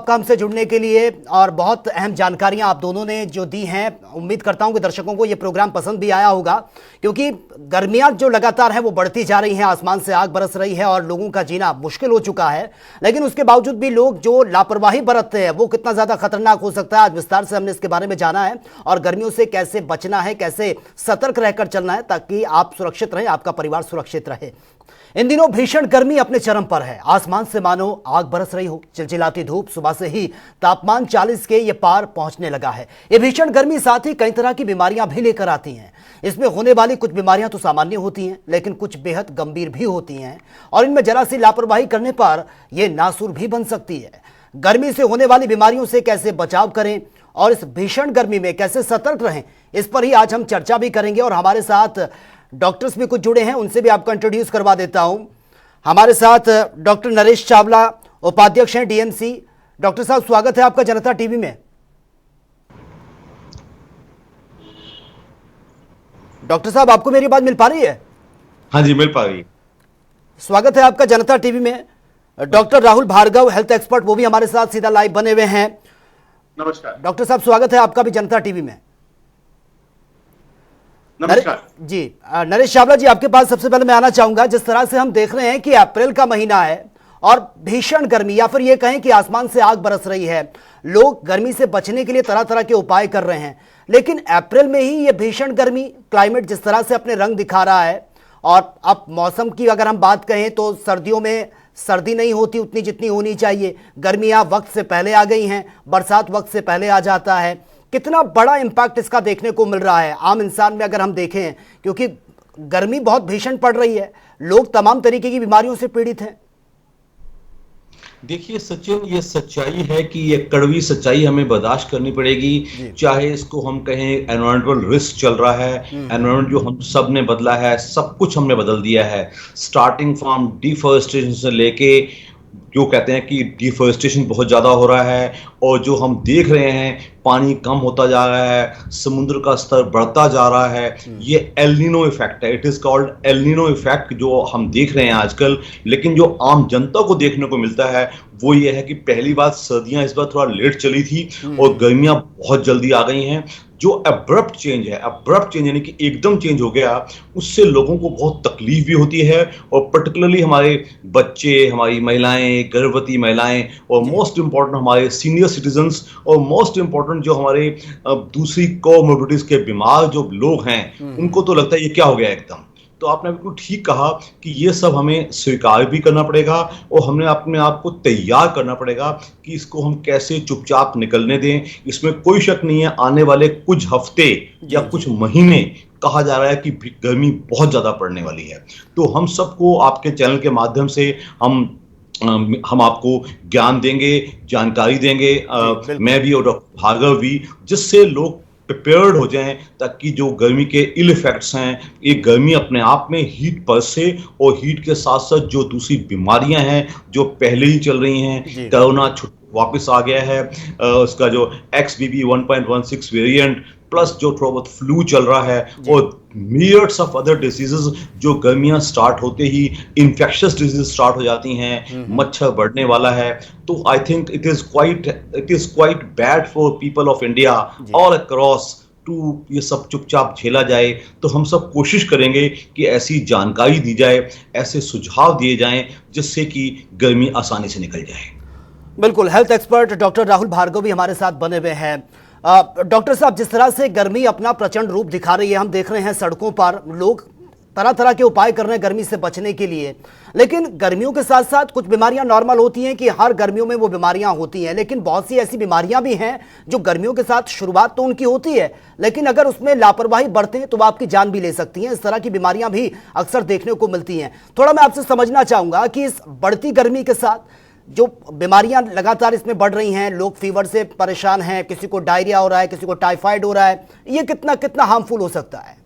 आपका हमसे जुड़ने के लिए, और बहुत अहम जानकारियां आप दोनों ने जो दी हैं। उम्मीद करता हूं कि दर्शकों को ये प्रोग्राम पसंद भी आया होगा, क्योंकि गर्मियां जो लगातार हैं वो बढ़ती जा रही हैं, आसमान से आग बरस रही है और लोगों का जीना मुश्किल हो चुका है। लेकिन उसके बावजूद भी लोग जो लापरवाही बरतते हैं वो कितना ज़्यादा खतरनाक हो सकता है, आज विस्तार से हमने इसके बारे में जाना है। और गर्मियों से कैसे बचना है, कैसे सतर्क रहकर चलना है ताकि आप सुरक्षित रहें, आपका परिवार सुरक्षित रहे। इन दिनों भीषण गर्मी अपने चरम पर है, आसमान से मानो आग बरस रही हो। चिलचिलाती धूप, सुबह से ही तापमान 40 के ये पार पहुंचने लगा है। ये भीषण गर्मी साथ ही कई तरह की बीमारियां भी लेकर आती हैं। इसमें होने वाली कुछ बीमारियां तो सामान्य होती हैं, लेकिन कुछ बेहद गंभीर भी होती हैं, और इनमें जरा सी लापरवाही करने पर यह नासुर भी बन सकती है। गर्मी से होने वाली बीमारियों से कैसे बचाव करें और इस भीषण गर्मी में कैसे सतर्क रहें, इस पर ही आज हम चर्चा भी करेंगे। और हमारे साथ डॉक्टर्स भी कुछ जुड़े हैं, उनसे भी आपको इंट्रोड्यूस करवा देता हूं। हमारे साथ डॉक्टर नरेश चावला, उपाध्यक्ष हैं डीएमसी। डॉक्टर साहब, स्वागत है आपका जनता टीवी में। डॉक्टर साहब, आपको मेरी बात मिल पा रही है? हाँ जी, मिल पा रही है। स्वागत है आपका जनता टीवी में। Doctor Rahul Bhargav, health expert, वो भी हमारे साथ सीधा लाइव बने हुए हैं। नमस्कार डॉक्टर साहब, स्वागत है आपका भी जनता टीवी में। नमस्कार जी। नरेश चावला जी, आपके पास सबसे पहले मैं आना चाहूंगा। जिस तरह से हम देख रहे हैं कि अप्रैल का महीना है और भीषण गर्मी, या फिर ये कहें कि आसमान से आग बरस रही है, लोग गर्मी से बचने के लिए तरह तरह के उपाय कर रहे हैं, लेकिन अप्रैल में ही ये भीषण गर्मी, क्लाइमेट जिस तरह से अपने रंग दिखा रहा है, और अब मौसम की अगर हम बात कहें तो सर्दियों में सर्दी नहीं होती उतनी जितनी होनी चाहिए, गर्मियां वक्त से पहले आ गई हैं, बरसात वक्त से पहले आ जाता है। कितना बड़ा इंपैक्ट इसका देखने को मिल रहा है आम इंसान में अगर हम देखें, क्योंकि गर्मी बहुत भीषण पड़ रही है, लोग तमाम तरीके की बीमारियों से पीड़ित हैं। देखिए सचिन, ये सच्चाई है कि ये कड़वी सच्चाई हमें बर्दाश्त करनी पड़ेगी। चाहे इसको हम कहें एनवायरमेंटल रिस्क चल रहा है, एनवायरमेंट जो हम सब ने बदला है, सब कुछ हमने बदल दिया है, स्टार्टिंग फ्रॉम डिफॉरेस्टेशन से लेके, जो कहते हैं कि डिफॉरेस्टेशन बहुत ज़्यादा हो रहा है, और जो हम देख रहे हैं पानी कम होता जा रहा है, समुद्र का स्तर बढ़ता जा रहा है, ये एल नीनो इफेक्ट है। It is called El Nino effect, जो हम देख रहे हैं आजकल। लेकिन जो आम जनता को देखने को मिलता है वो ये है कि पहली बात, सर्दियां इस बार थोड़ा लेट चली थी और गर्मियां बहुत जल्दी आ गई हैं। जो अब्रप्ट चेंज है, अब्रप्ट चेंज यानी कि एकदम चेंज हो गया, उससे लोगों को बहुत तकलीफ भी होती है, और पर्टिकुलरली हमारे बच्चे, हमारी महिलाएं, गर्भवती महिलाएं, और मोस्ट इंपॉर्टेंट हमारे सीनियर सिटीजन्स, और मोस्ट इंपॉर्टेंट जो हमारे दूसरी कोमोर्बिडिटीज के बीमार जो लोग हैं, उनको तो लगता है ये क्या हो गया एकदम। तो आपने बिल्कुल ठीक कहा कि ये सब हमें स्वीकार भी करना पड़ेगा, और हमने अपने आप को तैयार करना पड़ेगा कि इसको हम कैसे चुपचाप निकलने दें। इसमें कोई शक नहीं है, आने वाले कुछ हफ्ते या कुछ महीने कहा जा रहा है कि गर्मी बहुत ज्यादा पड़ने वाली है। तो हम सबको आपके चैनल के माध्यम से हम आपको ज्ञान देंगे, जानकारी देंगे, मैं भी और डॉक्टर भार्गव भी, जिससे लोग प्रिपेयर्ड हो जाएं, ताकि जो गर्मी के इल इफेक्ट्स हैं, ये गर्मी अपने आप में हीट पर से, और हीट के साथ साथ जो दूसरी बीमारियां हैं जो पहले ही चल रही हैं, कोरोना वापस आ गया है, उसका जो XBB 1.16 वेरिएंट, प्लस जो थोड़ा बहुत फ्लू चल रहा है, और मिलियर्ड्स ऑफ अदर डिसीजेस, जो गर्मियां स्टार्ट होते ही इन्फेक्शियस डिजीज स्टार्ट हो जाती हैं, मच्छर बढ़ने वाला है। तो I think it is quite bad for people of India all across to ये सब चुपचाप झेला जाए। तो हम सब कोशिश करेंगे कि ऐसी जानकारी दी जाए, ऐसे सुझाव दिए जाएं, जिससे कि गर्मी आसानी से निकल जाए। बिल्कुल। Health expert doctor Rahul Bhargav भी हमारे साथ बने हुए हैं। डॉक्टर साहब, जिस तरह से गर्मी अपना प्रचंड रूप दिखा रही है, हम देख रहे हैं सड़कों पर लोग तरह तरह के उपाय कर रहे हैं गर्मी से बचने के लिए, लेकिन गर्मियों के साथ साथ कुछ बीमारियां नॉर्मल होती हैं कि हर गर्मियों में वो बीमारियां होती हैं, लेकिन बहुत सी ऐसी बीमारियां भी हैं जो गर्मियों के साथ शुरुआत तो उनकी होती है, लेकिन अगर उसमें लापरवाही बरतें तो वो आपकी जान भी ले सकती हैं। इस तरह की बीमारियां भी अक्सर देखने को मिलती हैं। थोड़ा मैं आपसे समझना चाहूंगा कि इस बढ़ती गर्मी के साथ जो बीमारियां लगातार इसमें बढ़ रही हैं, लोग फीवर से परेशान हैं, किसी को डायरिया हो रहा है, किसी को टाइफाइड हो रहा है, ये कितना कितना हार्मफुल हो सकता है?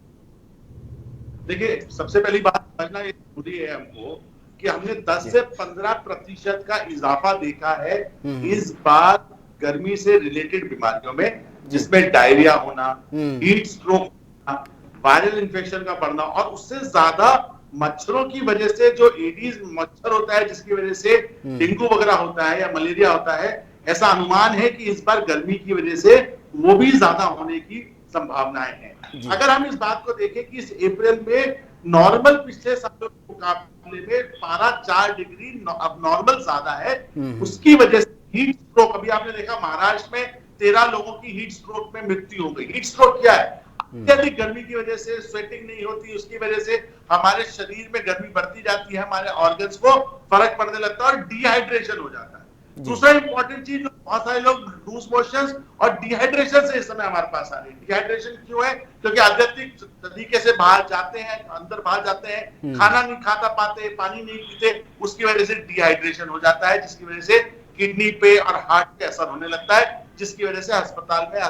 देखिए, सबसे पहली बात समझना ये जरूरी है हमको कि हमने 10 से 15% का इजाफा देखा है इस बार गर्मी से रिलेटेड बीमारियों में, जिसमें डायरिया होना, हीट स्ट्रोक होना, वायरल इन्फेक्शन का बढ़ना, और उससे ज्यादा मच्छरों की वजह से जो एडीज मच्छर होता है, जिसकी वजह से डेंगू वगैरह होता है या मलेरिया होता है, ऐसा अनुमान है कि इस बार गर्मी की वजह से वो भी ज्यादा होने की संभावनाएं हैं। अगर हम इस बात को देखें कि इस अप्रैल में नॉर्मल पिछले सालों के मुकाबले में पारा 4 डिग्री अब नॉर्मल ज्यादा है, उसकी वजह से हीट स्ट्रोक, अभी आपने देखा महाराष्ट्र में 13 लोगों की हीट स्ट्रोक में मृत्यु हो गई। हीट स्ट्रोक क्या है? अत्यधिक गर्मी की वजह से स्वेटिंग नहीं होती, उसकी वजह से हमारे शरीर में गर्मी बढ़ती जाती है, हमारे ऑर्गन्स को फर्क पड़ने लगता है और डिहाइड्रेशन हो जाता है। दूसरा इंपॉर्टेंट चीज, बहुत सारे लोग लूज मोशंस और डिहाइड्रेशन से इस समय हमारे पास आ रही है। डिहाइड्रेशन क्यों है? क्योंकि आध्यात्मिक तरीके से बाहर जाते हैं, अंदर बाहर जाते हैं, खाना नहीं खाता पाते, पानी नहीं पीते, उसकी वजह से डिहाइड्रेशन हो जाता है, जिसकी वजह से किडनी पे और हार्ट पे असर होने लगता है, जिसकी वजह से अस्पताल में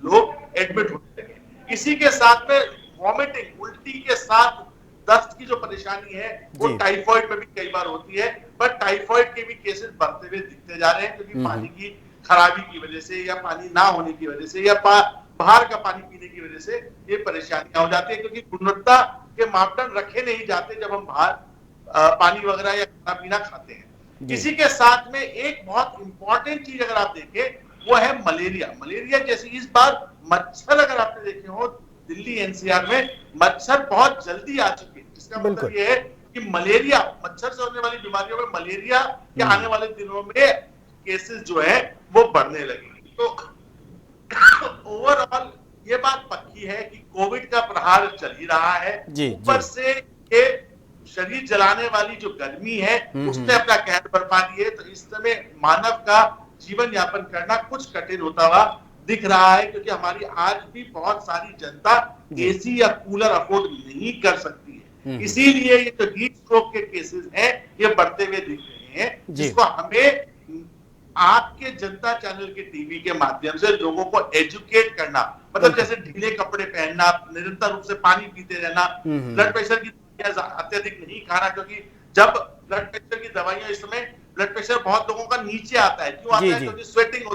लोग एडमिट होने लगे। इसी के साथ में वॉमिटिंग, उल्टी के साथ दस्त की जो परेशानी है वो टाइफाइड में भी कई बार होती है, पर टाइफाइड के भी केसेस बढ़ते हुए दिखते जा रहे हैं, क्योंकि पानी की खराबी की वजह से या पानी ना होने की वजह से या बाहर का पानी पीने की वजह से ये परेशानियां हो जाती है, क्योंकि गुणवत्ता के मापदंड रखे नहीं जाते जब हम बाहर पानी वगैरह या खाना पीना खाते हैं। इसी के साथ में एक बहुत इंपॉर्टेंट चीज अगर आप देखें वो है मलेरिया। मलेरिया जैसे इस बार मच्छर अगर आपने देखे हो दिल्ली एनसीआर में मच्छर बहुत जल्दी आ चुके हैं, जिसका मतलब ये है कि मलेरिया, मच्छर से होने वाली बीमारियों में मलेरिया के आने वाले दिनों में केसेस जो है वो बढ़ने लगेंगे। तो ओवरऑल ये बात पक्की है कि कोविड का प्रहार चल ही रहा है, ऊपर से ये शरीर जलाने वाली जो गर्मी है उसने अपना कहर बरपा दिए, तो इस समय मानव का जीवन यापन करना कुछ कठिन होता हुआ दिख रहा है, क्योंकि हमारी आज भी बहुत सारी जनता एसी या कूलर अफोर्ड नहीं कर सकती है। इसीलिए ये जो हीट स्ट्रोक के केसेस हैं ये बढ़ते हुए दिख रहे हैं, जिसको हमें आपके जनता चैनल के टीवी के माध्यम से लोगों को एजुकेट करना, मतलब जैसे ढीले कपड़े पहनना, निरंतर रूप से पानी पीते रहना, ब्लड प्रेशर की दवाइयां अत्यधिक नहीं खाना, क्योंकि जब ब्लड प्रेशर की दवाइयां इस समय ब्लड प्रेशर बहुत लोगों का नीचे आता है, क्यों आता है? क्योंकि स्वेटिंग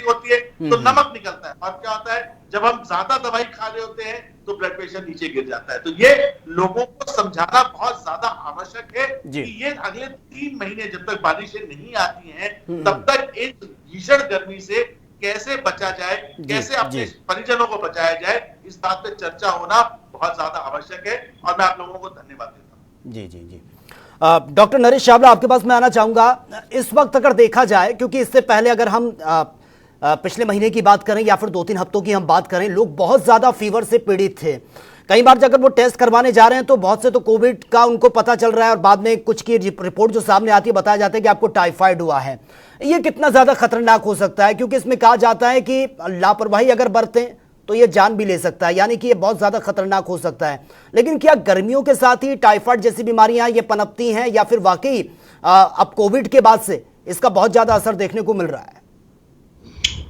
होती है तो नमक निकलता है, और क्या होता है जब हम ज्यादा दवाई खा रहे होते हैं तो ब्लड प्रेशर नीचे गिर जाता है। तो ये लोगों को समझाना बहुत ज्यादा आवश्यक है कि ये अगले 3 महीने जब तक बारिशें नहीं आती हैं तब तक इस भीषण गर्मी से कैसे बचा जाए, कैसे अपने परिजनों को बचाया जाए, इस बात पे चर्चा होना बहुत ज्यादा आवश्यक है, और मैं आप लोगों को धन्यवाद देता हूँ। जी। डॉक्टर नरेश चावला, आपके पास मैं आना चाहूंगा। इस वक्त अगर देखा जाए, क्योंकि इससे पहले अगर हम पिछले महीने की बात करें या फिर 2-3 हफ्तों की हम बात करें, लोग बहुत ज्यादा फीवर से पीड़ित थे। कई बार अगर वो टेस्ट करवाने जा रहे हैं तो बहुत से तो कोविड का उनको पता चल रहा है, और बाद में कुछ की रिपोर्ट जो सामने आती है बताया जाता है कि आपको टाइफाइड हुआ है। ये कितना ज्यादा खतरनाक हो सकता है? क्योंकि इसमें कहा जाता है कि लापरवाही अगर बरतें तो ये जान भी ले सकता है, यानी कि ये बहुत ज्यादा खतरनाक हो सकता है। लेकिन क्या गर्मियों के साथ ही टाइफाइड जैसी बीमारियां ये पनपती हैं, या फिर वाकई अब कोविड के बाद से इसका बहुत ज्यादा असर देखने को मिल रहा है?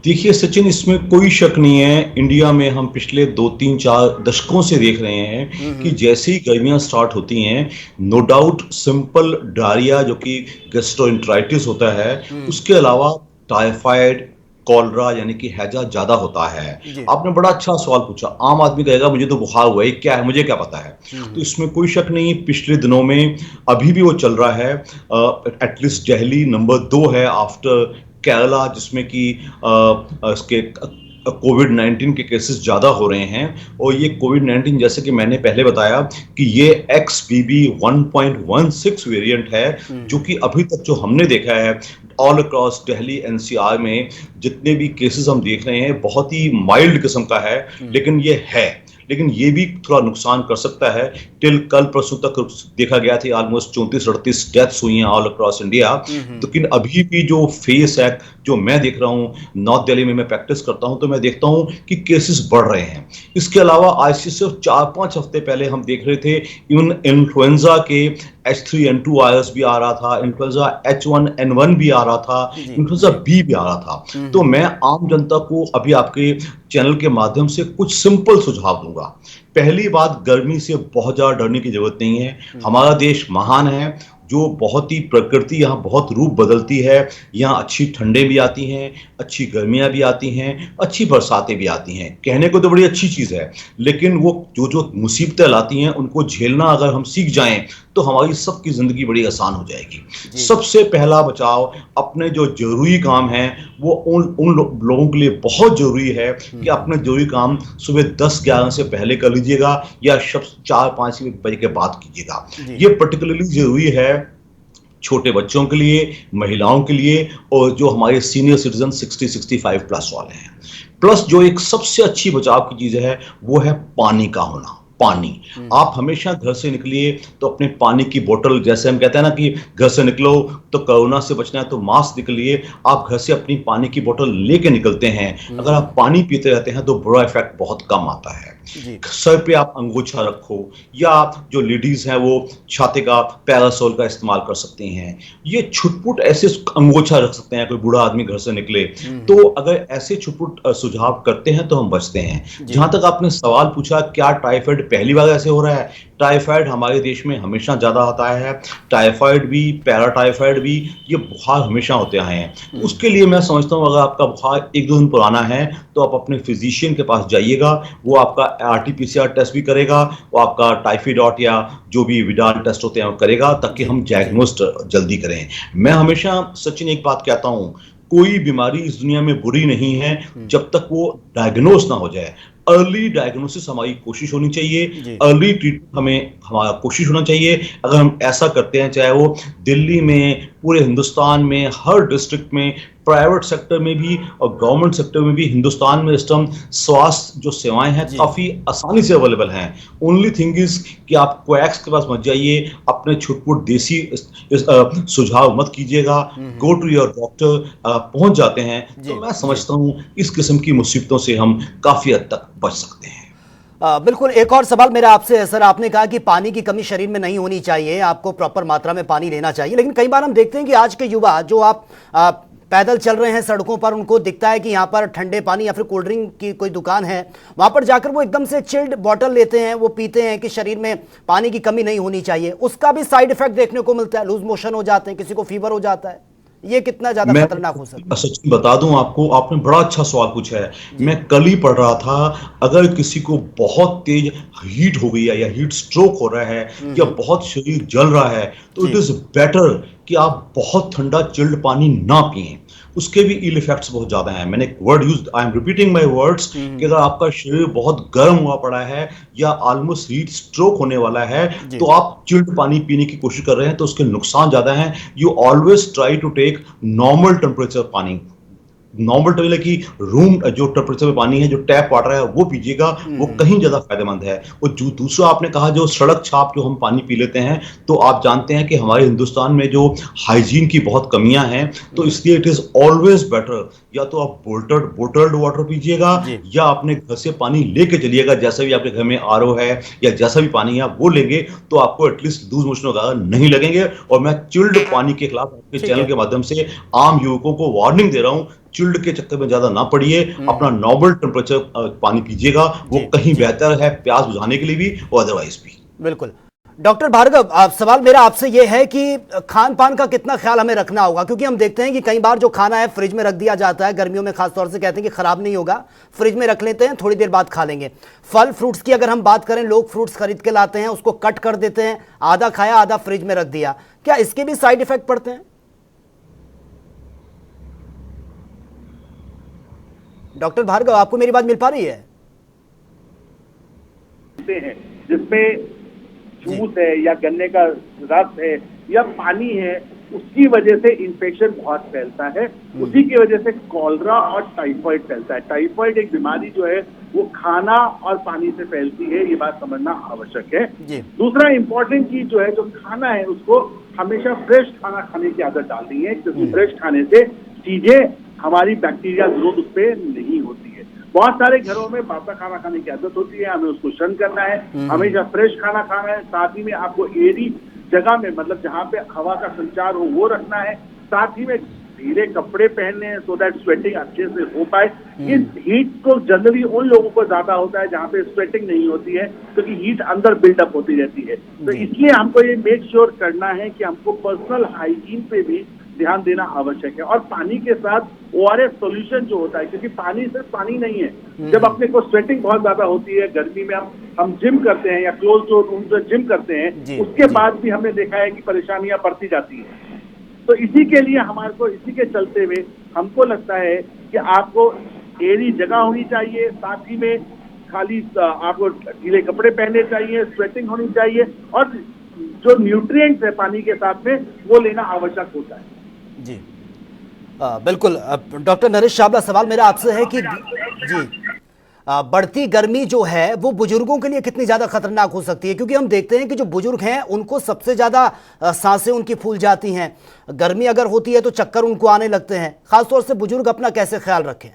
देखिए सचिन, इसमें कोई शक नहीं है, इंडिया में हम पिछले 2-3-4 दशकों से देख रहे हैं कि जैसे ही गर्मियां स्टार्ट होती हैं, नो डाउट सिंपल डायरिया जो कि गैस्ट्रोएंटेराइटिस होता है, उसके अलावा टाइफाइड, कॉलरा यानी कि हैजा ज्यादा होता है। आपने बड़ा अच्छा सवाल पूछा। आम आदमी कहेगा मुझे तो बुखार हुआ है, क्या है, मुझे क्या पता है? तो इसमें कोई शक नहीं, पिछले दिनों में अभी भी वो चल रहा है। एटलीस्ट दिल्ली नंबर 2 है आफ्टर केरला, जिसमें कि इसके कोविड-19 के केसेस ज़्यादा हो रहे हैं। और ये कोविड-19 जैसे कि मैंने पहले बताया कि ये XBB 1.16 वेरिएंट है, जो कि अभी तक जो हमने देखा है ऑल अक्रॉस दिल्ली एनसीआर में जितने भी केसेस हम देख रहे हैं बहुत ही माइल्ड किस्म का है, लेकिन ये है, लेकिन ये भी थोड़ा नुकसान कर सकता है। टिल कल परसों तक देखा गया था ऑलमोस्ट 34-38 डेथ्स हुई हैं ऑल अक्रॉस इंडिया। लेकिन अभी भी जो फेस है, जो मैं देख रहा हूँ, नॉर्थ दिल्ली में मैं प्रैक्टिस करता हूँ, तो मैं देखता हूँ कि केसेस बढ़ रहे हैं। इसके अलावा आज से सिर्फ 4-5 हफ्ते पहले हम देख रहे थे इन्फ्लुएंजा के H3N2 वायरस भी आ रहा था, इन्फ्लुएंजा H1N1 भी आ रहा था, इन्फ्लुएंजा B भी आ रहा था। तो मैं आम जनता को अभी आपके चैनल के माध्यम से कुछ सिंपल सुझाव दूंगा। पहली बात, गर्मी से बहुत ज्यादा डरने की जरूरत नहीं है। हमारा देश महान है, जो बहुत ही प्रकृति यहाँ बहुत रूप बदलती है। यहाँ अच्छी ठंडे भी आती हैं, अच्छी गर्मियाँ भी आती हैं, अच्छी बरसातें भी आती हैं। कहने को तो बड़ी अच्छी चीज़ है, लेकिन वो जो मुसीबतें लाती हैं उनको झेलना अगर हम सीख जाएं तो हमारी सबकी जिंदगी बड़ी आसान हो जाएगी। सबसे पहला बचाव अपने जो जरूरी काम है वो उन लोगों के लिए बहुत जरूरी है कि अपने जरूरी काम सुबह 10-11 से पहले कर लीजिएगा या शब 4-5 बजे के बाद कीजिएगा। ये पर्टिकुलरली जरूरी है छोटे बच्चों के लिए, महिलाओं के लिए और जो हमारे सीनियर सिटीजन 60-65 प्लस वाले हैं। प्लस जो एक सबसे अच्छी बचाव की चीज है वो है पानी का होना। पानी, आप हमेशा घर से निकलिए तो अपने पानी की बोतल, जैसे हम कहते हैं ना कि घर से निकलो तो कोरोना से बचना है तो मास्क निकलिए, आप घर से अपनी पानी की बोतल लेके निकलते हैं। अगर आप पानी पीते रहते हैं तो बुरा इफेक्ट बहुत कम आता है। सर पे आप अंगोछा रखो या जो लेडीज हैं वो छाते का पैरासोल का इस्तेमाल कर सकती हैं। ये छुटपुट ऐसे अंगोछा रख सकते हैं, कोई बूढ़ा आदमी घर से निकले तो अगर ऐसे छुटपुट सुझाव करते हैं तो हम बचते हैं। जहां तक आपने सवाल पूछा क्या टाइफाइड पहली बार ऐसे हो रहा है, टाइफाइड हमारे देश में हमेशा ज्यादा आता है। टाइफाइड भी, पैराटाइफाइड भी, ये बुखार हमेशा होते आए हैं। उसके लिए मैं समझता हूँ अगर आपका बुखार 1-2 दिन पुराना है तो आप अपने फिजिशियन के पास जाइएगा, वो आपका RT-PCR टेस्ट भी करेगा, वो आपका टाइफाइड या जो भी विडाल टेस्ट होते हैं वो करेगा ताकि हम डायग्नोस्ट जल्दी करें। मैं हमेशा सचिन एक बात कहता हूँ, कोई बीमारी इस दुनिया में बुरी नहीं है जब तक वो डायग्नोस ना हो जाए। अर्ली डायग्नोसिस हमारी कोशिश होनी चाहिए, अर्ली ट्रीटमेंट हमारा कोशिश होना चाहिए। अगर हम ऐसा करते हैं, चाहे वो दिल्ली में, पूरे हिंदुस्तान में, हर डिस्ट्रिक्ट में, प्राइवेट सेक्टर में भी और गवर्नमेंट सेक्टर में भी हिंदुस्तान में इस टाइम स्वास्थ्य जो सेवाएं हैं काफी आसानी से अवेलेबल हैं। ओनली थिंग इज कि आप क्वैक्स के पास मत जाइए, अपने छुटपुट देसी सुझाव मत कीजिएगा, गो टू योर डॉक्टर। पहुंच जाते हैं तो मैं समझता हूं इस किस्म की मुसीबतों से हम काफी हद तक बच सकते हैं। बिल्कुल। एक और सवाल मेरा आपसे है सर, आपने कहा कि पानी की कमी शरीर में नहीं होनी चाहिए, आपको प्रॉपर मात्रा में पानी लेना चाहिए, लेकिन कई बार हम देखते हैं कि आज के युवा जो आप पैदल चल रहे हैं सड़कों पर, उनको दिखता है कि यहाँ पर ठंडे पानी या फिर कोल्ड ड्रिंक की कोई दुकान है, वहां पर जाकर वो एकदम से चिल्ड बॉटल लेते हैं, वो पीते हैं कि शरीर में पानी की कमी नहीं होनी चाहिए। उसका भी साइड इफेक्ट देखने को मिलता है, लूज मोशन हो जाते हैं, किसी को फीवर हो जाता है। ये कितना ज्यादा खतरनाक हो सकता है? सच बता दूं आपको, आपने बड़ा अच्छा सवाल पूछा है। मैं कल ही पढ़ रहा था, अगर किसी को बहुत तेज हीट हो गई है या हीट स्ट्रोक हो रहा है या बहुत शरीर जल रहा है तो इट इज बेटर कि आप बहुत ठंडा चिल्ड पानी ना पिएं। उसके भी इल इफेक्ट्स बहुत ज्यादा हैं। मैंने एक word use, I am repeating my words, कि अगर आपका शरीर बहुत गर्म हुआ पड़ा है या ऑलमोस्ट हीट स्ट्रोक होने वाला है तो आप चिल्ड पानी पीने की कोशिश कर रहे हैं तो उसके नुकसान ज्यादा हैं। You always try to take normal temperature पानी, नॉर्मल टेबल की रूम जो टेम्परेचर में पानी है, जो टैप वाटर है वो पीजिएगा, वो कहीं ज्यादा फायदेमंद है। और जो दूसरा आपने कहा जो सड़क छाप जो हम पानी पी लेते हैं, तो आप जानते हैं कि हमारे हिंदुस्तान में जो हाइजीन की बहुत कमियां हैं, तो इसलिए इट इज ऑलवेज बेटर या तो आप बोटल्ड वाटर पीजिएगा या अपने घर से पानी लेके चलिएगा। जैसा भी आपके घर में RO है या जैसा भी पानी है वो लेंगे तो आपको एटलीस्ट लूज मोशन वगैरह नहीं लगेंगे। और मैं चिल्ड पानी के खिलाफ आपके चैनल के माध्यम से आम युवकों को वार्निंग दे रहा हूं, चिल्ड के चक्कर में ज्यादा ना पड़िए, अपना नॉर्मल टेम्परेचर पानी पीजिएगा, वो कहीं बेहतर है प्यास बुझाने के लिए भी और अदरवाइज भी। बिल्कुल। डॉक्टर भार्गव, सवाल मेरा आपसे यह है कि खान पान का कितना ख्याल हमें रखना होगा, क्योंकि हम देखते हैं कि कई बार जो खाना है फ्रिज में रख दिया जाता है, गर्मियों में खासतौर से कहते हैं कि खराब नहीं होगा, फ्रिज में रख लेते हैं, थोड़ी देर बाद खा लेंगे। फल फ्रूट्स की अगर हम बात करें, लोग फ्रूट्स खरीद के लाते हैं, उसको कट कर देते हैं, आधा खाया आधा फ्रिज में रख दिया, क्या इसके भी साइड इफेक्ट पड़ते हैं? डॉक्टर भार्गव, आपको मेरी बात मिल पा रही है? जिसमें जूस है या गन्ने का रस है या पानी है, उसकी वजह से इन्फेक्शन बहुत फैलता है। उसी की वजह से कॉलरा और टाइफाइड फैलता है। टाइफाइड एक बीमारी जो है वो खाना और पानी से फैलती है, ये बात समझना आवश्यक है। दूसरा इंपॉर्टेंट चीज जो है, जो खाना है उसको हमेशा फ्रेश खाना खाने की आदत डालनी है, क्योंकि फ्रेश खाने से चीजें हमारी बैक्टीरिया ग्रोथ उस पर नहीं होती है। बहुत सारे घरों में बासा खाना खाने की आदत होती है, हमें उसको शर्म करना है, हमेशा फ्रेश खाना खाना है। साथ ही में आपको एरी जगह में, मतलब जहाँ पे हवा का संचार हो वो रखना है। साथ ही में ढीले कपड़े पहनने हैं सो दैट स्वेटिंग अच्छे से हो पाए। इस हीट को जनरली उन लोगों को ज्यादा होता है जहाँ पे स्वेटिंग नहीं होती है, क्योंकि हीट अंदर बिल्डअप होती रहती है। तो इसलिए हमको ये मेक श्योर करना है कि हमको पर्सनल हाइजीन पे भी ध्यान देना आवश्यक है। और पानी के साथ ORS सॉल्यूशन जो होता है, क्योंकि पानी सिर्फ पानी नहीं है। जब अपने को स्वेटिंग बहुत ज्यादा होती है गर्मी में, हम जिम करते हैं या क्लोज डोर रूम से जिम करते हैं, उसके बाद भी हमने देखा है कि परेशानियां बढ़ती जाती हैं। तो इसी के लिए हमारे को, इसी के चलते हुए हमको लगता है कि आपको एरी जगह होनी चाहिए, साथ ही में खाली आपको गीले कपड़े पहनने चाहिए, स्वेटिंग होनी चाहिए, और जो न्यूट्रिएंट्स है पानी के साथ में वो लेना आवश्यक होता है। जी बिल्कुल। डॉक्टर नरेश छाबड़ा, सवाल मेरा आपसे है कि जी बढ़ती गर्मी जो है वो बुजुर्गों के लिए कितनी ज़्यादा खतरनाक हो सकती है, क्योंकि हम देखते हैं कि जो बुजुर्ग हैं उनको सबसे ज़्यादा सांसें उनकी फूल जाती हैं, गर्मी अगर होती है तो चक्कर उनको आने लगते हैं। खासतौर से बुजुर्ग अपना कैसे ख्याल रखें?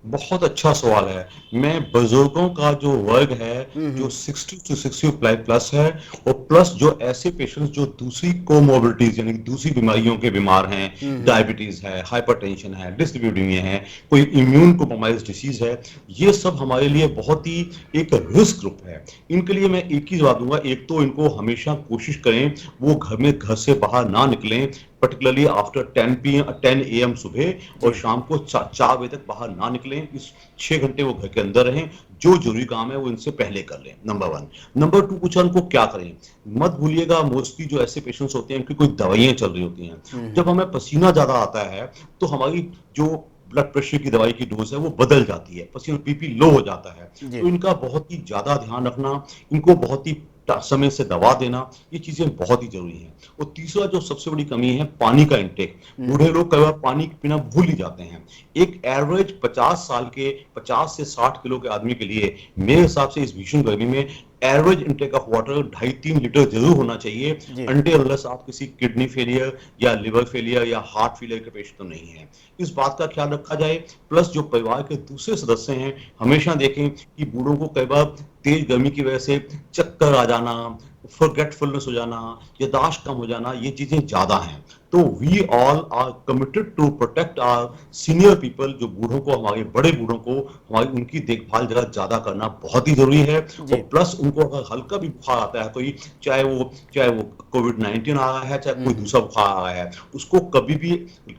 बहुत अच्छा सवाल है। मैं बुजुर्गों का जो वर्ग है, जो 60 to 65+ है, और प्लस जो ऐसे पेशेंट्स जो दूसरी कोमोर्बिडिटीज यानी दूसरी बीमारियों के बीमार हैं, डायबिटीज है, हाइपरटेंशन है, डिसलिपिडीमिया है, कोई इम्यून कॉम्प्रोमाइज डिसीज है, ये सब हमारे लिए बहुत ही एक रिस्क ग्रुप है। इनके लिए मैं एक ही जवाब दूंगा, एक तो इनको हमेशा कोशिश करें वो घर से बाहर ना निकलें, पर्टिकुलरली आफ्टर 10 AM सुबह, और शाम को 4 बजे तक बाहर ना निकलें। इस 6 घंटे वो घर के अंदर रहें, जो जरूरी काम है वो इनसे पहले कर लें, नंबर 1। नंबर 2, पूछा उनको क्या करें। मत भूलिएगा, मोस्टली जो ऐसे पेशेंट्स होते हैं उनकी कोई दवाइयां चल रही होती हैं। जब हमें पसीना ज्यादा आता है तो हमारी जो ब्लड प्रेशर की दवाई की डोज है वो बदल जाती है, पसीना BP लो हो जाता है। तो इनका बहुत ही ज्यादा ध्यान रखना, इनको बहुत ही समय से दवा देना, ये चीजें बहुत ही जरूरी हैं। और तीसरा जो सबसे बड़ी कमी है, पानी का इंटेक। बूढ़े लोग कई बार पानी पीना भूल ही जाते हैं। एक एवरेज 50 साल के 50 से 60 किलो के आदमी के लिए मेरे हिसाब से इस भीषण गर्मी में average intake of water 2.5-3 litre जरूर होना चाहिए, अनटिल अनलेस आप किसी किडनी फेलियर या लिवर फेलियर या हार्ट फेलियर के पेशेंट तो नहीं है। इस बात का ख्याल रखा जाए। प्लस जो परिवार के दूसरे सदस्य हैं, हमेशा देखें कि बूढ़ों को कई बार तेज गर्मी की वजह से चक्कर आ जाना, फॉरगेटफुलनेस हो जाना, याददाश्त कम हो जाना, ये चीजें ज्यादा हैं। तो we all are committed to protect our senior people. जो बूढ़ों को, हमारे बड़े बूढ़ों को, हमारी उनकी देखभाल जरा ज्यादा करना बहुत ही जरूरी है। और प्लस उनको अगर हल्का भी बुखार आता है कोई, चाहे वो COVID-19 आ रहा है, चाहे कोई दूसरा बुखार आ रहा है, उसको कभी भी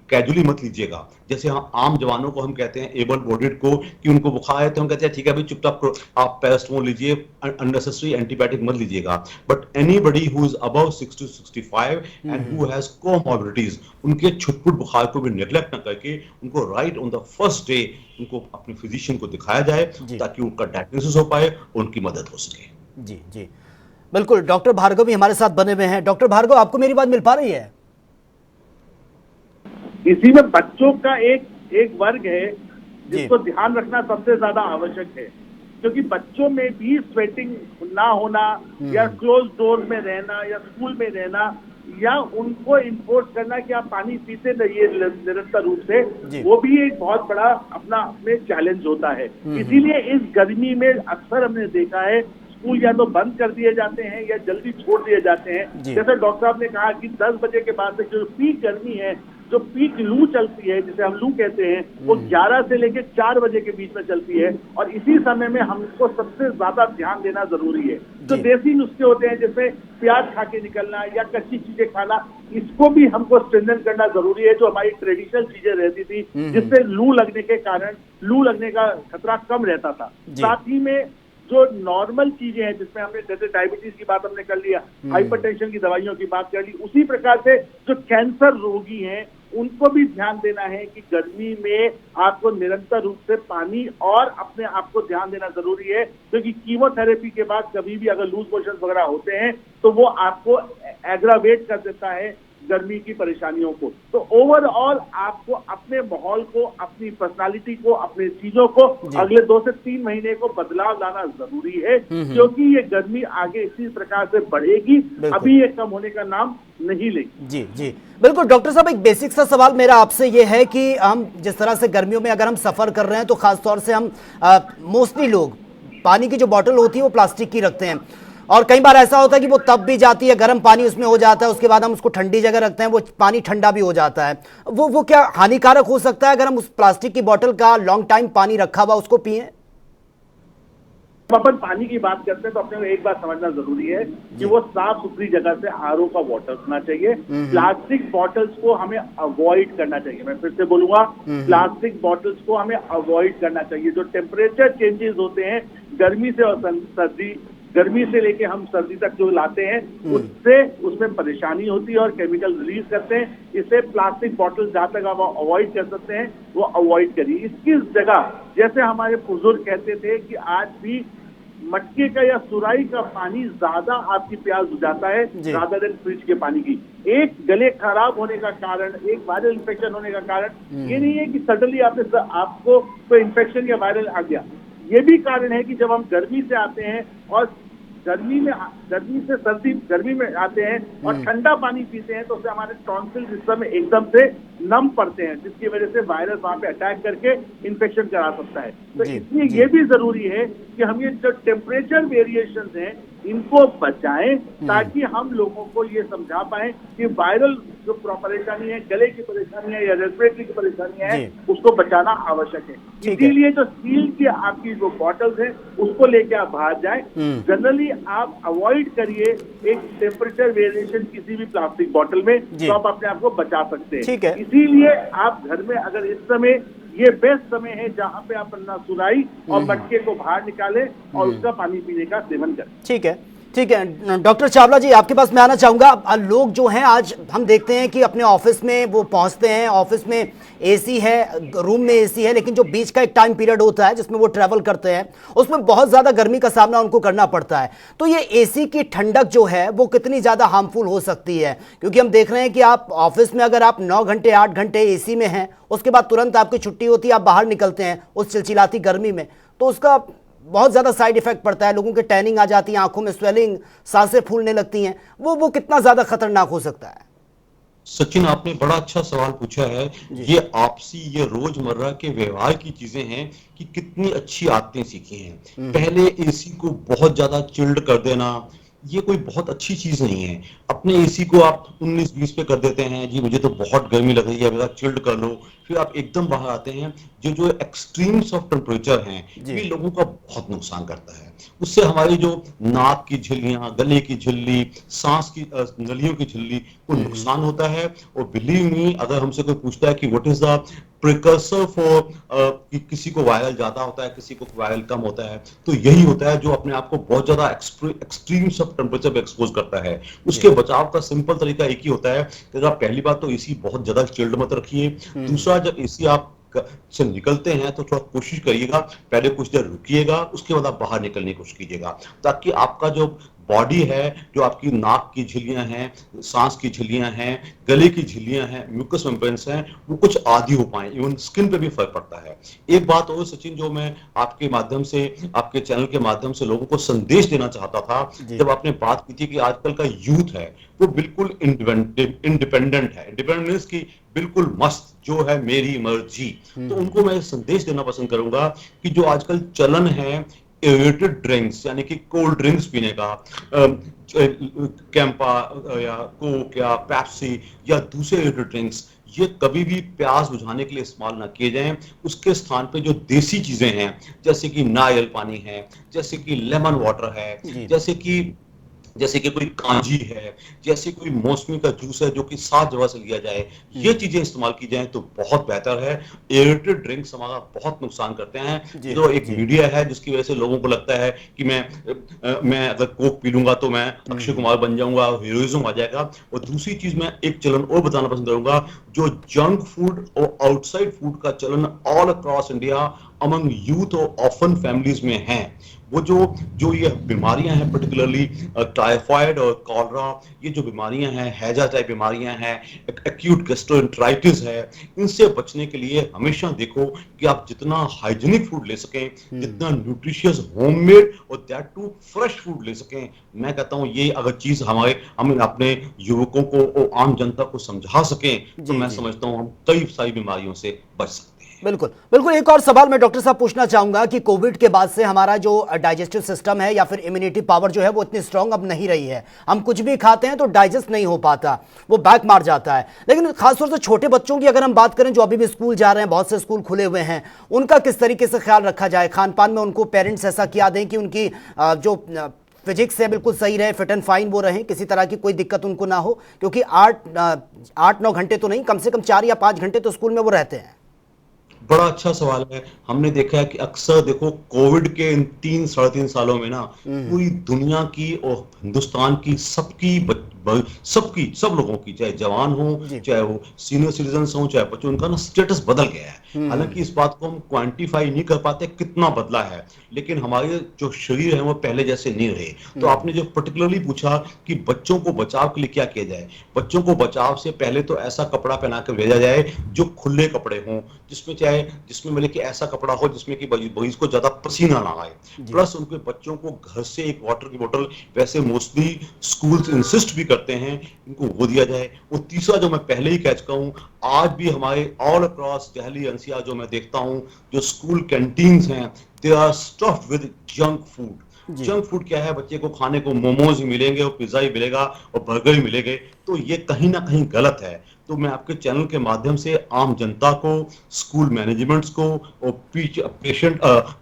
कैजुअली मत लीजिएगा। जैसे हम आम जवानों को हम कहते हैं, एबल बॉडीड को, कि उनको बुखार है तो हम कहते हैं ठीक है भाई चुपचाप आप पैरासिटामोल लीजिए, अननेसेसरी एंटीबायोटिक मत लीजिएगा। But anybody who is above 60 to 65 and who has comorbidities, उनके छुटपुट बुखार को भी नेग्लेक्ट न करके उनको right on the first day उनको अपने फिजिशियन को दिखाया जाए, ताकि उनका डायग्नोसिस हो पाए और उनकी मदद हो सके। जी जी बिल्कुल। डॉक्टर भार्गव भी हमारे साथ बने हुए हैं। डॉक्टर भार्गव, आपको मेरी बात मिल पा रही है? इसी में बच्चों का एक वर्ग है जिसको ध्यान रखना सबसे ज्यादा आवश्यक है, क्योंकि बच्चों में भी स्वेटिंग ना होना, या क्लोज डोर में रहना, या स्कूल में रहना, या उनको इन्फोर्स करना कि आप पानी पीते रहिए निरंतर रूप से, वो भी एक बहुत बड़ा अपना में चैलेंज होता है। इसीलिए इस गर्मी में अक्सर हमने देखा है स्कूल या तो बंद कर दिए जाते हैं या जल्दी छोड़ दिए जाते हैं। जैसे डॉक्टर साहब ने कहा कि 10 बजे के बाद से जो पीक गर्मी है, जो पीक लू चलती है, जिसे हम लू कहते हैं, वो 11 से लेकर 4 बजे के बीच में चलती है, और इसी समय में हमको सबसे ज्यादा ध्यान देना जरूरी है। जो देसी नुस्खे होते हैं, जिसमें प्याज खा के निकलना या कच्ची चीजें खाना, इसको भी हमको स्ट्रेंथन करना जरूरी है। जो हमारी ट्रेडिशनल चीजें रहती थी, जिससे लू लगने के कारण लू लगने का खतरा कम रहता था। साथ ही में जो नॉर्मल चीजें हैं, जिसमें हमने जैसे डायबिटीज की बात हमने कर लिया, हाइपरटेंशन की दवाइयों की बात कर ली, उसी प्रकार से जो कैंसर रोगी हैं उनको भी ध्यान देना है कि गर्मी में आपको निरंतर रूप से पानी और अपने आप को ध्यान देना जरूरी है, क्योंकि कीमोथेरेपी के बाद कभी भी अगर लूज मोशन वगैरह होते हैं तो वो आपको एग्रावेट कर देता है गर्मी की परेशानियों को। तो ओवरऑल आपको अपने माहौल को, अपनी पर्सनालिटी को, अपने चीजों को अगले 2 से 3 महीने को बदलाव लाना जरूरी है, क्योंकि ये गर्मी आगे इसी प्रकार से बढ़ेगी, अभी ये कम होने का नाम नहीं लेगी। जी जी बिल्कुल। डॉक्टर साहब, एक बेसिक सा सवाल मेरा आपसे ये है कि हम जिस तरह से गर्मियों में अगर हम सफर कर रहे हैं तो खासतौर से हम मोस्टली लोग पानी की जो बोतल होती है वो प्लास्टिक की रखते हैं, और कई बार ऐसा होता है कि वो तब भी जाती है, गर्म पानी उसमें हो जाता है, उसके बाद हम उसको ठंडी जगह रखते हैं, वो पानी ठंडा भी हो जाता है। वो क्या हानिकारक हो सकता है अगर हम उस प्लास्टिक की बोतल का लॉन्ग टाइम पानी रखा हुआ उसको पिए? जब अपन पानी की बात करते हैं तो अपने को एक बात समझना जरूरी है कि वो साफ सुथरी जगह से आरओ का वाटर होना चाहिए। प्लास्टिक बॉटल्स को हमें अवॉइड करना चाहिए। मैं फिर से बोलूंगा, प्लास्टिक बॉटल्स को हमें अवॉइड करना चाहिए। जो टेम्परेचर चेंजेस होते हैं गर्मी से और सर्दी, गर्मी से लेके हम सर्दी तक जो लाते हैं उससे उसमें परेशानी होती है और केमिकल रिलीज करते हैं। इससे प्लास्टिक बॉटल जहां तक आप अवॉइड कर सकते हैं वो अवॉइड करिए। इसकी जगह जैसे हमारे बुजुर्ग कहते थे कि आज भी मटके का या सुराई का पानी ज्यादा आपकी प्यास बुझाता है ज्यादा देन फ्रिज के पानी की। एक गले खराब होने का कारण, एक वायरल इन्फेक्शन होने का कारण ये नहीं है कि सडनली आपको कोई इन्फेक्शन या वायरल आ गया। ये भी कारण है कि जब हम गर्मी से आते हैं और गर्मी में आते हैं और ठंडा पानी पीते हैं तो उससे हमारे टॉन्सिल सिस्टम में एकदम से नम पड़ते हैं, जिसकी वजह से वायरस वहां पे अटैक करके इन्फेक्शन करा सकता है। तो इसलिए ये भी जरूरी है कि हम ये जो टेम्परेचर वेरिएशंस हैं इनको बचाएं ताकि हम लोगों को ये समझा पाए कि वायरल जो परेशानी है, गले की परेशानी है या रेस्पिरेटरी की परेशानी है, उसको बचाना आवश्यक है। इसीलिए जो स्टील की आपकी जो बॉटल्स हैं उसको लेके आप बाहर जाएं। जनरली आप अवॉइड करिए एक टेम्परेचर वेरिएशन किसी भी प्लास्टिक बॉटल में, तो आप अपने आप को बचा सकते हैं। इसीलिए आप घर में अगर इस समय ये बेस्ट समय है जहां पे आप अपना सुराई और मटके को बाहर निकालें और उसका पानी पीने का सेवन करें। ठीक है, ठीक है। डॉक्टर चावला जी, आपके पास मैं आना चाहूंगा। लोग जो हैं आज हम देखते हैं कि अपने ऑफिस में वो पहुंचते हैं, ऑफिस में एसी है, रूम में एसी है, लेकिन जो बीच का एक टाइम पीरियड होता है जिसमें वो ट्रैवल करते हैं उसमें बहुत ज़्यादा गर्मी का सामना उनको करना पड़ता है। तो ये एसी की ठंडक जो है वो कितनी ज़्यादा हार्मफुल हो सकती है? क्योंकि हम देख रहे हैं कि आप ऑफिस में अगर आप 9 घंटे 8 घंटे एसी में हैं, उसके बाद तुरंत आपकी छुट्टी होती है, आप बाहर निकलते हैं उस चिलचिलाती गर्मी में, तो उसका बहुत ज़्यादा साइड इफेक्ट पड़ता है। लोगों के टैनिंग आ जाती है, आंखों में स्वेलिंग, सांसें फूलने लगती हैं। वो कितना ज़्यादा खतरनाक हो सकता है? सचिन, आपने बड़ा अच्छा सवाल पूछा है। ये आपसी, ये रोजमर्रा के व्यवहार की चीजें हैं कि कितनी अच्छी आदतें सीखी हैं। पहले एसी को बहुत ज्यादा चिल्ड कर देना ये कोई बहुत अच्छी चीज नहीं है। अपने एसी को आप 19-20 पे कर देते हैं, जी मुझे तो बहुत गर्मी लग रही है, मेरा चिल्ड कर लो, फिर आप एकदम बाहर आते हैं। जो एक्सट्रीम्स ऑफ टेम्परेचर हैं ये लोगों का बहुत नुकसान करता है। उससे हमारी जो नाक की झिल्लियां, गले की झिल्ली, सांस की नलियों की झिल्ली को नुकसान होता है। और बिलीव मी, अगर हमसे कोई पूछता है कि what is the precursor for कि किसी को वायरल ज्यादा होता है, किसी को वायरल कम होता है, तो यही होता है जो अपने आप को बहुत ज्यादा एक्सट्रीम्स ऑफ टेम्परेचर पे एक्सपोज करता है। उसके बचाव का सिंपल तरीका एक ही होता है कि आप पहली बात तो एसी बहुत ज्यादा चिल्ड मत रखिए। दूसरा, जब एसी आप से निकलते हैं तो थोड़ा कोशिश करिएगा, पहले कुछ देर रुकिएगा, उसके बाद आप बाहर निकलने की कोशिश कीजिएगा, ताकि आपका जो बॉडी है, जो आपकी नाक की झिल्लियां हैं, सांस की झिल्लियां हैं, गले की झिल्लियां हैं, म्यूकस मेम्ब्रेन्स हैं, वो कुछ आदी हो पाए। इवन स्किन पे भी फर्क पड़ता है। एक बात और सचिन, जो मैं आपके माध्यम से, आपके चैनल के माध्यम से लोगों को संदेश देना चाहता था, जब आपने बात की थी कि आजकल का यूथ है वो बिल्कुल इंडिपेंडेंट है, इंडिपेंडेंस की बिल्कुल मस्त, जो है मेरी मर्जी, तो उनको मैं संदेश देना पसंद करूंगा कि जो आजकल चलन है एरेटेड ड्रिंक्स यानी कि कोल्ड ड्रिंक्स पीने का, कैंपा या कोक या पेप्सी या दूसरे एरेटेड ड्रिंक्स, ये कभी भी प्यास बुझाने के लिए इस्तेमाल ना किए जाएं। उसके स्थान पे जो देसी चीजें हैं, जैसे कि नारियल पानी है, जैसे कि लेमन वाटर है, जैसे कि कोई कांजी है, जैसे कोई मौसमी का जूस है जो कि साफ जगह से लिया जाए, ये चीजें इस्तेमाल की जाए तो बहुत बेहतर है। एरेटेड ड्रिंक्स हमारा बहुत नुकसान करते हैं। जो एक मीडिया है जिसकी वजह से लोगों को लगता है कि मैं अगर कोक पी लूंगा तो मैं अक्षय कुमार बन जाऊंगा, हीरोइज्म आ जाएगा। और दूसरी चीज, मैं एक चलन और बताना पसंद करूंगा, जो जंक फूड और आउटसाइड फूड का चलन all across India among youth और ऑर्फन फैमिलीज में है। वो जो ये बीमारियां हैं, पर्टिकुलरली टाइफाइड और कॉलरा, ये जो बीमारियां हैं, हैजा टाइप बीमारियां हैं, एक्यूट गैस्ट्रोएंटेराइटिस है, इनसे बचने के लिए हमेशा देखो कि आप जितना हाइजीनिक फूड ले सकें, जितना न्यूट्रिशियस होममेड और दैट टू फ्रेश फूड ले सकें। मैं कहता हूं ये अगर चीज हम अपने युवकों को और आम जनता को समझा सकें तो मैं समझता हूं हम कई सारी बीमारियों से बच सकते हैं। बिल्कुल बिल्कुल। एक और सवाल मैं डॉक्टर साहब पूछना चाहूंगा कि कोविड के बाद से हमारा जो डाइजेस्टिव सिस्टम है या फिर इम्यूनिटी पावर जो है वो इतनी स्ट्रांग अब नहीं रही है। हम कुछ भी खाते हैं तो डाइजेस्ट नहीं हो पाता, वो बैक मार जाता है। लेकिन खासतौर से छोटे बच्चों की अगर हम बात करें जो अभी भी स्कूल जा रहे हैं, बहुत से स्कूल खुले हुए हैं, उनका किस तरीके से ख्याल रखा जाए? खान पान में उनको पेरेंट्स ऐसा किया दें कि उनकी जो फिजिक्स है बिल्कुल सही रहे, फिट एंड फाइन वो रहें, किसी तरह की कोई दिक्कत उनको ना हो, क्योंकि 8-9 घंटे तो नहीं, कम से कम 4 या 5 घंटे तो स्कूल में वो रहते हैं। बड़ा अच्छा सवाल है। हमने देखा है कि अक्सर देखो कोविड के इन 3-3.5 सालों में ना पूरी दुनिया की और हिंदुस्तान की सबकी सब लोगों की, चाहे जवान हो, चाहे वो सीनियर सिटीजन्स हो, चाहे बच्चों, उनका ना स्टेटस बदल गया है। हालांकि इस बात को हम क्वांटिफाई नहीं कर पाते कितना बदला है, लेकिन हमारे जो शरीर है वो पहले जैसे नहीं रहे। तो आपने जो पर्टिकुलरली पूछा कि बच्चों को बचाव के लिए क्या किया जाए, बच्चों को बचाव से पहले तो ऐसा कपड़ा पहना कर भेजा जाए जो खुले कपड़े हों, जिसमें मतलब कि ऐसा कपड़ा हो जिसमें कि मरीज को ज्यादा पसीना ना आए। प्लस उनके बच्चों को घर से एक वाटर की बोतल, वैसे मोस्टली स्कूल्स इंसिस्ट भी करते हैं, इनको वो दिया जाए। और तीसरा जो मैं पहले ही कह चुका हूँ, आज भी हमारे ऑल अक्रॉस दिल्ली एनसीआर जो मैं देखता हूँ, जो स्कूल कैंटीन्स हैं, they are stuffed with junk food. Junk food क्या है? बच्चे को खाने को मोमोज ही मिलेंगे और पिज्जा ही मिलेगा और बर्गर ही मिलेंगे। तो ये कहीं ना कहीं गलत है। तो मैं आपके चैनल के माध्यम से आम जनता को, स्कूल मैनेजमेंट्स को और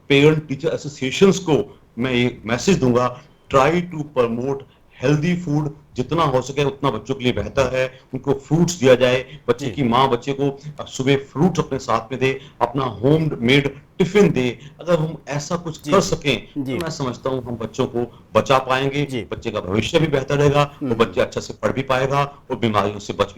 पेरेंट टीचर एसोसिएशंस को मैं एक मैसेज दूंगा, try to promote healthy food. जितना हो सके उतना बच्चों के लिए बेहतर है। उनको फ्रूट्स दिया जाए, बच्चे की माँ बच्चे को सुबह फ्रूट्स अपने साथ में दे, अपना होम मेड टिफिन दे। अगर हम ऐसा कुछ कर सकें तो मैं समझता हूँ हम बच्चों को बचा पाएंगे, बच्चे का भविष्य भी बेहतर रहेगा और बच्चे अच्छा से पढ़ भी पाएगा और बीमारियों से बच भी